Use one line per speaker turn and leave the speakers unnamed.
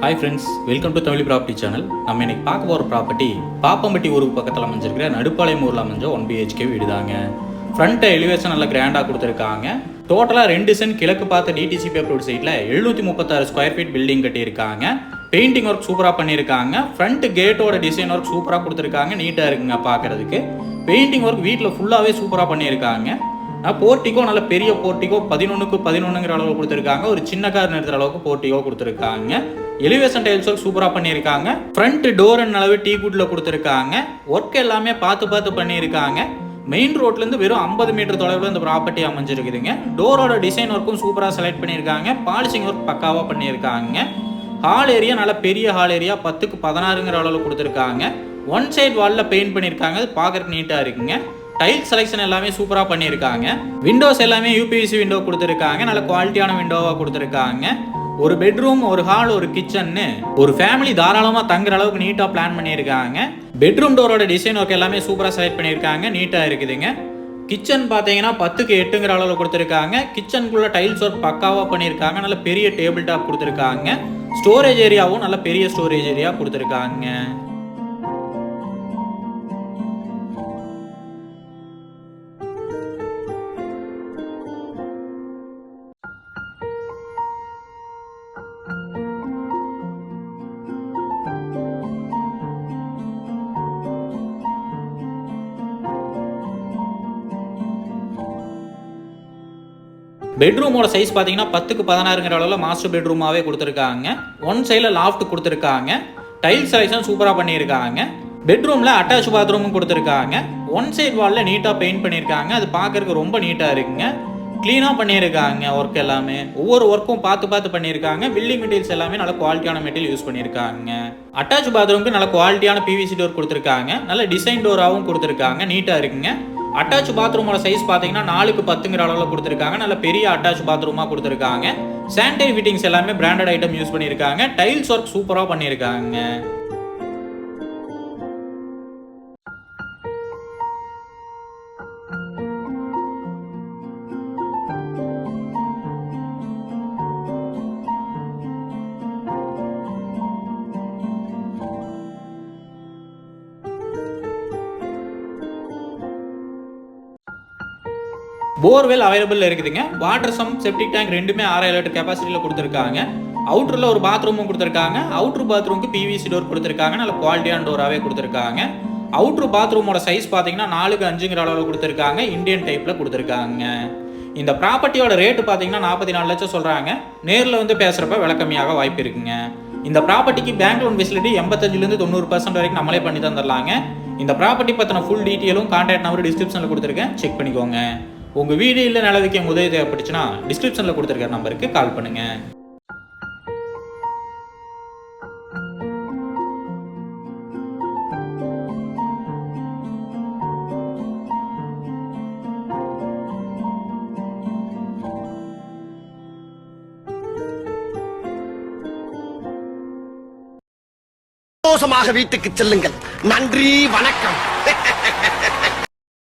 Hi friends, welcome to Tamil property channel. நம்ம இன்னைக்கு பார்க்க போகிற ப்ராப்பர்ட்டி பாப்பம்பட்டி ஊருக்கு பக்கத்தில் அமைஞ்சிருக்கிற நடுப்பாளையம் ஊரில் அமைஞ்ச 1 BHK வீடு தாங்க. ஃப்ரண்ட்டை எலிவேஷன் நல்லா கிராண்டாக கொடுத்துருக்காங்க. டோட்டலாக 2 சென்ட் கிழக்கு பார்த்த டிடிசி பேப்பர் சைட்டில் 736 ஸ்கொயர் ஃபீட் பில்டிங் கட்டியிருக்காங்க. பெயிண்டிங் ஒர்க் சூப்பராக பண்ணியிருக்காங்க. ஃப்ரண்ட் கேட்டோட டிசைன் ஒர்க் சூப்பராக கொடுத்துருக்காங்க. நீட்டாக இருக்குங்க பார்க்குறதுக்கு. பெயிண்டிங் ஒர்க் வீட்டில் ஃபுல்லாகவே சூப்பராக பண்ணியிருக்காங்க. போர்ட்டிகோ நல்ல பெரிய போர்ட்டிகோ 11க்கு 11ங்கிற அளவு கொடுத்துருக்காங்க. ஒரு சின்ன கார் நிறுத்துற அளவுக்கு போர்ட்டிகோ கொடுத்துருக்காங்க. எலிவேஷன் டைல்ஸ் ஒர்க் சூப்பராக பண்ணியிருக்காங்க. ஃப்ரண்ட் டோர் அளவு டீ குட்ல கொடுத்துருக்காங்க. ஒர்க் எல்லாமே பார்த்து பண்ணியிருக்காங்க. மெயின் ரோட்லேருந்து வெறும் 50 மீட்டர் தொலைவில் இந்த ப்ராப்பர்ட்டி அமைஞ்சிருக்குதுங்க. டோரோட டிசைன் ஒர்க்கும் சூப்பராக செலக்ட் பண்ணியிருக்காங்க. பாலிஷிங் ஒர்க் பக்காவாக பண்ணியிருக்காங்க. ஹால் ஏரியா நல்ல பெரிய ஹால் ஏரியா 10க்கு 16ங்கிற அளவில் கொடுத்துருக்காங்க. ஒன் சைட் வாலில் பெயிண்ட் பண்ணியிருக்காங்க. அது பார்க்குறதுக்கு நீட்டாக இருக்குங்க. டைல் செலெக்ஷன் எல்லாமே சூப்பராக பண்ணியிருக்காங்க. விண்டோஸ் எல்லாமே UPVC விண்டோ கொடுத்துருக்காங்க. நல்ல குவாலிட்டியான விண்டோவாக கொடுத்துருக்காங்க. ஒரு பெட்ரூம், ஒரு ஹால், ஒரு கிச்சன்னு ஒரு ஃபேமிலி தாராளமாக தங்குற அளவுக்கு நீட்டாக பிளான் பண்ணியிருக்காங்க. பெட்ரூம் டோரோட டிசைன் ஒர்க் எல்லாமே சூப்பராக செலக்ட் பண்ணியிருக்காங்க. நீட்டாக இருக்குதுங்க. கிச்சன் பார்த்தீங்கன்னா 10க்கு 8ங்கிற அளவில் கொடுத்துருக்காங்க. கிச்சனுக்குள்ள டைல்ஸ் ஒர்க் பக்காவாக பண்ணியிருக்காங்க. நல்ல பெரிய டேபிள் டாப் கொடுத்துருக்காங்க. ஸ்டோரேஜ் ஏரியாவும் நல்ல பெரிய ஸ்டோரேஜ் ஏரியா கொடுத்துருக்காங்க. பெட்ரூமோட சைஸ் பார்த்தீங்கன்னா 10க்கு 16ங்கிற அளவில் மாஸ்டர் பெட்ரூமாகவே கொடுத்துருக்காங்க. ஒன் சைடில் லாஃப்ட் கொடுத்துருக்காங்க. டைல் செலெக்ஷன் சூப்பராக பண்ணியிருக்காங்க. பெட்ரூமில் அட்டாச் பாத்ரூமும் கொடுத்துருக்காங்க. ஒன் சைட் வாலில் நீட்டாக பெயிண்ட் பண்ணியிருக்காங்க. அது பார்க்கறதுக்கு ரொம்ப நீட்டாக இருக்குங்க. க்ளீனாக பண்ணியிருக்காங்க. ஒர்க் எல்லாமே ஒவ்வொரு ஒர்க்கும் பார்த்து பண்ணியிருக்காங்க. பில்டிங் மெட்டீரியல்ஸ் எல்லாமே நல்ல குவாலிட்டியான மெட்டீரியல் யூஸ் பண்ணியிருக்காங்க. அட்டாச் பாத்ரூமுக்கு நல்ல குவாலிட்டியான PVC டோர் கொடுத்துருக்காங்க. நல்ல டிசைன் டோராகவும் கொடுத்துருக்காங்க. நீட்டாக இருக்குங்க. அட்டாச் பாத்ரூமோட சைஸ் பார்த்தீங்கன்னா 4க்கு 10ங்கிற அளவில் கொடுத்துருக்காங்க. நல்ல பெரிய அட்டாச் பாத்ரூமாக கொடுத்துருக்காங்க. சானிடரி ஃபிட்டிங்ஸ் எல்லாமே பிராண்டட் ஐட்டம் யூஸ் பண்ணியிருக்காங்க. டைல்ஸ் ஒர்க் சூப்பராக பண்ணியிருக்காங்க. போர்வெல் அவைலபிள் இருக்குதுங்க. வாட்டர் சம், செப்டிக் டேங்க் ரெண்டுமே 6000 லிட்டர் கெப்பாசிட்டியில் கொடுத்துருக்காங்க. அவுட்டரில் ஒரு பாத்ரூமும் கொடுத்துருக்காங்க. அவுட்ரு பாத்ரூமுக்கு PVC டோர் கொடுத்துருக்காங்க. நல்ல குவாலிட்டியான டோராகவே கொடுத்துருக்காங்க. அவுட்ரு பாத்ரூமோட சைஸ் பார்த்தீங்கன்னா 4க்கு 5ங்கிற அளவில் கொடுத்துருக்காங்க. இந்தியன் டைப்பில் கொடுத்துருக்காங்க. இந்த ப்ராப்பர்ட்டியோட ரேட்டு பார்த்தீங்கன்னா 44 லட்சம் சொல்கிறாங்க. நேரில் வந்து பேசுகிறப்ப விலை கம்மியாக வாய்ப்பு இருக்குங்க. இந்த ப்ராப்பர்ட்டிக்கு பேங்க் லோன் ஃபெசிலிட்டி 85லேருந்து 90% வரைக்கும் நம்மளே பண்ணி தந்துடலாங்க. இந்த ப்ராப்பர்ட்டி பற்றின ஃபுல் டீட்டெயிலும் கான்டாக்ட் நம்பர் டிஸ்கிரிப்ஷனில் கொடுத்துருக்கேன். செக் பண்ணிக்கோங்க. உங்கள் வீடு இல்லை நிலவிக்க உதவி தேவைப்பட்டுச்சுன்னா டிஸ்கிரிப்ஷனில் கொடுத்துருக்க நம்பருக்கு கால் பண்ணுங்கள்.
சந்தோஷமாக வீட்டுக்கு செல்லுங்கள். நன்றி, வணக்கம்.